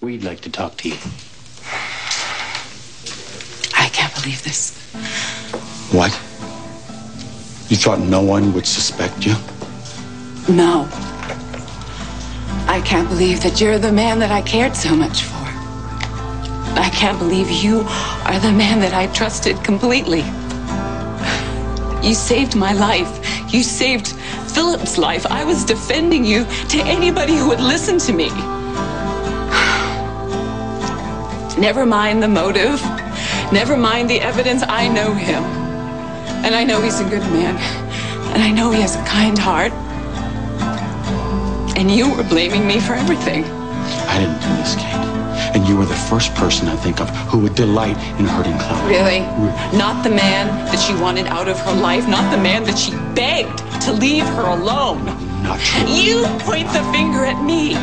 We'd like to talk to you. I can't believe this. What? You thought no one would suspect you? No. I can't believe that you're the man that I cared so much for. I can't believe you are the man that I trusted completely. You saved my life. You saved Philip's life. I was defending you to anybody who would listen to me. Never mind the motive. Never mind the evidence. I know him. And I know he's a good man. And I know he has a kind heart. And you were blaming me for everything. I didn't do this, Kate. And you were the first person I think of who would delight in hurting Chloe. Really? Not the man that she wanted out of her life? Not the man that she begged to leave her alone? Not true. You point the finger at me.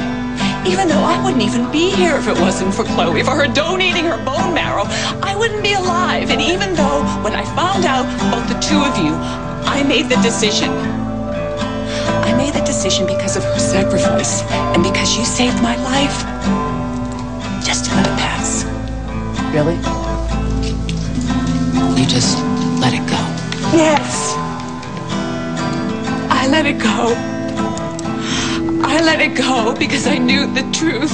Even though I wouldn't even be here if it wasn't for Chloe, for her donating her bone marrow, I wouldn't be alive. And even though when I found out about the two of you, I made the decision. I made the decision because of her sacrifice and because you saved my life. Just to let it pass. Really? You just let it go? Yes. I let it go. I let it go because I knew the truth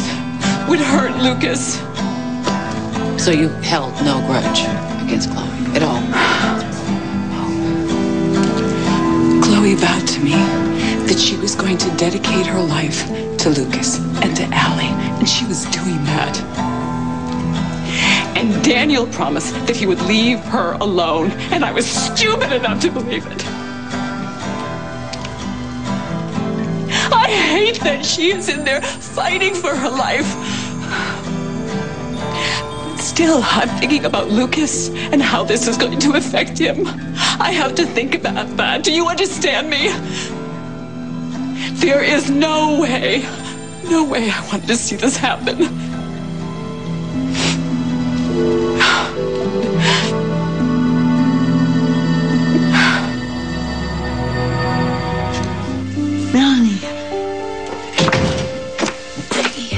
would hurt Lucas. So you held no grudge against Chloe at all? Chloe vowed to me that she was going to dedicate her life to Lucas and to Allie, and she was doing that. And Daniel promised that he would leave her alone, and I was stupid enough to believe it. I hate that she is in there fighting for her life. But still, I'm thinking about Lucas and how this is going to affect him. I have to think about that. Do you understand me? There is no way I wanted to see this happen. Melanie. Peggy,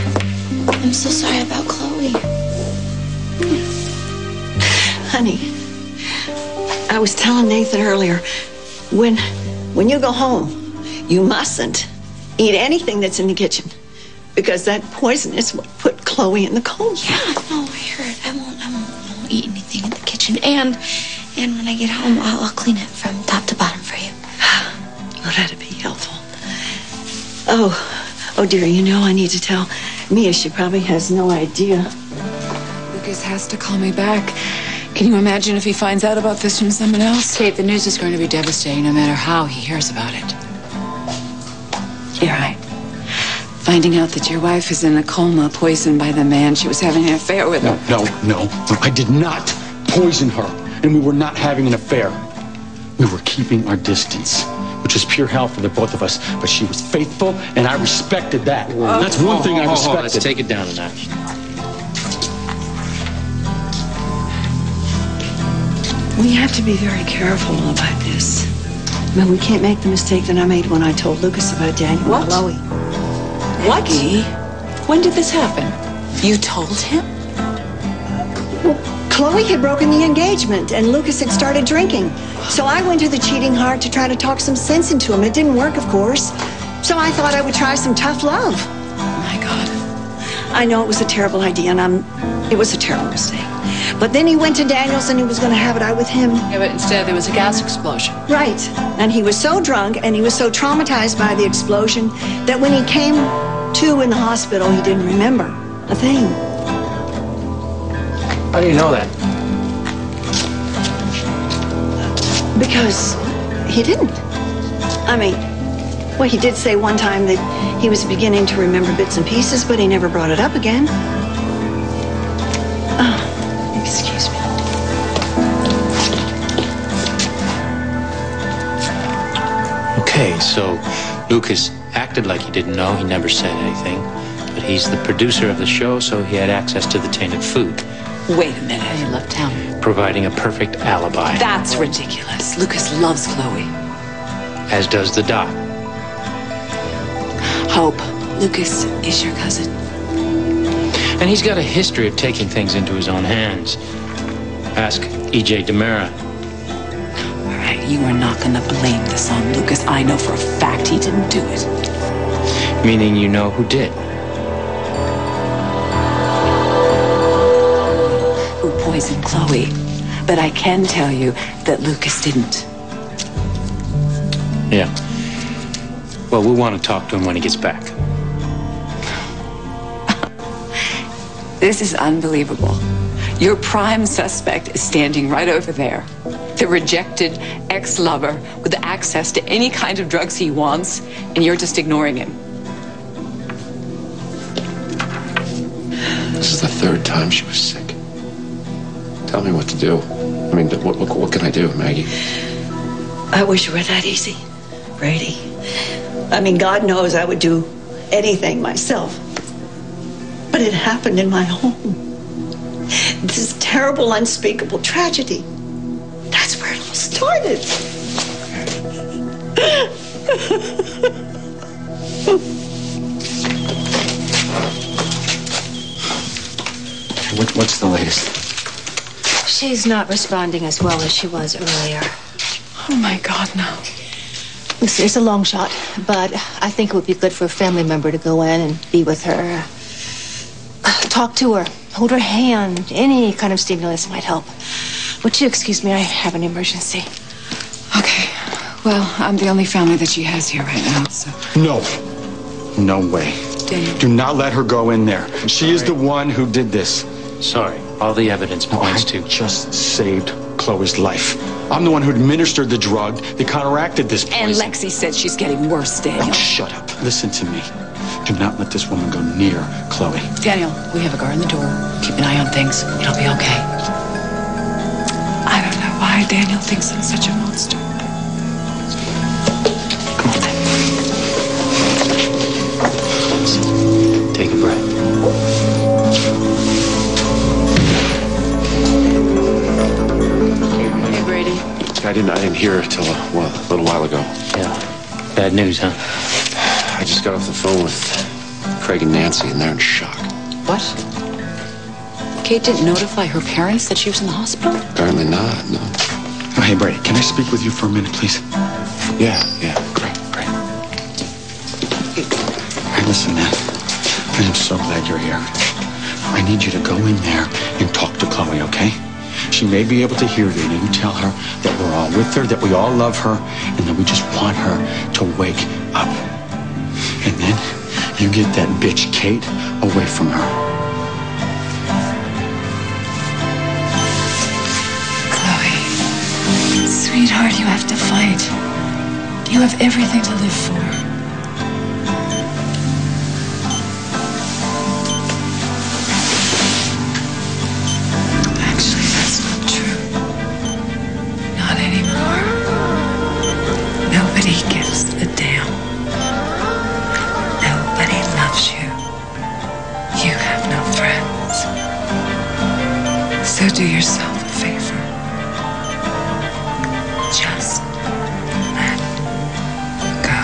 I'm so sorry about Chloe. Honey, I was telling Nathan earlier, when you go home, you mustn't eat anything that's in the kitchen because that poison is what put Chloe in the coma. Yeah, no, I heard. I won't eat anything in the kitchen. And when I get home, I'll clean it from top to bottom for you. Oh, that'd be helpful. Oh, dear, you know I need to tell Mia. She probably has no idea. Lucas has to call me back. Can you imagine if he finds out about this from someone else? Kate, the news is going to be devastating no matter how he hears about it. You're right. Finding out that your wife is in a coma, poisoned by the man she was having an affair with. No. I did not poison her, and we were not having an affair. We were keeping our distance, which was pure hell for the both of us. But she was faithful, and I respected that. That's one thing I respected. Let's take it down a notch. We have to be very careful about this. I mean, we can't make the mistake that I made when I told Lucas about Daniel and Chloe. What? When did this happen? You told him? Well, Chloe had broken the engagement, and Lucas had started drinking. So I went to the cheating heart to try to talk some sense into him. It didn't work, of course. So I thought I would try some tough love. Oh, my God. I know it was a terrible idea, and it was a terrible mistake. But then he went to Daniel's, and he was going to have it out with him. Yeah, but instead there was a gas explosion. Right. And he was so drunk, and he was so traumatized by the explosion that when he came to in the hospital, he didn't remember a thing. How do you know that? Because he didn't. I mean, well, he did say one time that he was beginning to remember bits and pieces, but he never brought it up again. Oh, excuse me. Okay, so Lucas acted like he didn't know. He never said anything. But he's the producer of the show, so he had access to the tainted food. Wait a minute. He left town. Providing a perfect alibi. That's ridiculous. Lucas loves Chloe. As does the doc. Hope, Lucas is your cousin. And he's got a history of taking things into his own hands. Ask E.J. DeMera. All right, you are not going to blame this on Lucas. I know for a fact he didn't do it. Meaning you know who did. Who poisoned Chloe. But I can tell you that Lucas didn't. Yeah. Well, we'll want to talk to him when he gets back. This is unbelievable. Your prime suspect is standing right over there. The rejected ex-lover with access to any kind of drugs he wants, and you're just ignoring him. This is the third time she was sick. Tell me what to do. I mean, what can I do, Maggie? I wish it were that easy, Brady. I mean, God knows I would do anything myself. But it happened in my home. This terrible, unspeakable tragedy. That's where it all started. What's the latest? She's not responding as well as she was earlier. Oh, my God, no. Listen, it's a long shot, but I think it would be good for a family member to go in and be with her. Talk to her, hold her hand. Any kind of stimulus might help. Would you excuse me? I have an emergency. Okay. Well, I'm the only family that she has here right now, so... No. No way. Daniel. Do not let her go in there. She is the one who did this. Sorry. All the evidence points to... I just saved Chloe's life. I'm the one who administered the drug that counteracted this poison. And Lexi said she's getting worse, Daniel. Oh, shut up. Listen to me. Do not let this woman go near Chloe. Daniel, we have a guard on the door. Keep an eye on things. It'll be okay. I don't know why Daniel thinks I'm such a monster. Come on, then. Take a breath. Hey, Brady. I didn't hear till a little while ago. Yeah. Bad news, huh? I just got off the phone with Craig and Nancy, and they're in shock. What? Kate didn't notify her parents that she was in the hospital? Apparently not, no. Oh, hey, Brady, can I speak with you for a minute, please? Yeah. Great. Hey, listen, man. I am so glad you're here. I need you to go in there and talk to Chloe, okay? She may be able to hear you, and you tell her that we're all with her, that we all love her, and that we just want her to wake up. And then you get that bitch Kate away from her. Chloe, sweetheart, you have to fight. You have everything to live for. Actually, that's not true. Not anymore. Nobody gives a damn. Nobody loves you. You have no friends. So do yourself a favor. Just let go.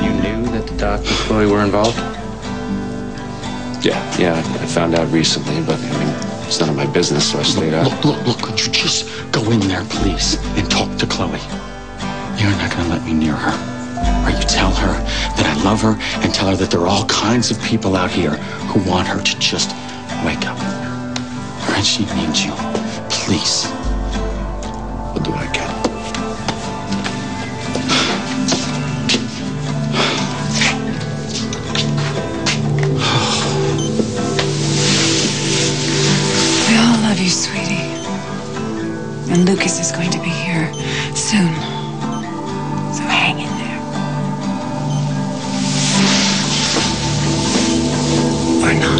You knew that the doctor and Chloe were involved? Yeah, I found out recently, but, I mean, it's none of my business, so I stayed out. Look, could you just go in there, please, and talk to Chloe? You're not going to let me near her. Or you tell her that I love her and tell her that there are all kinds of people out here who want her to just wake up. And she needs you. Please. I'll do what I can. We all love you, sweetie. And Lucas is going to be here soon. So hang in there. Or not.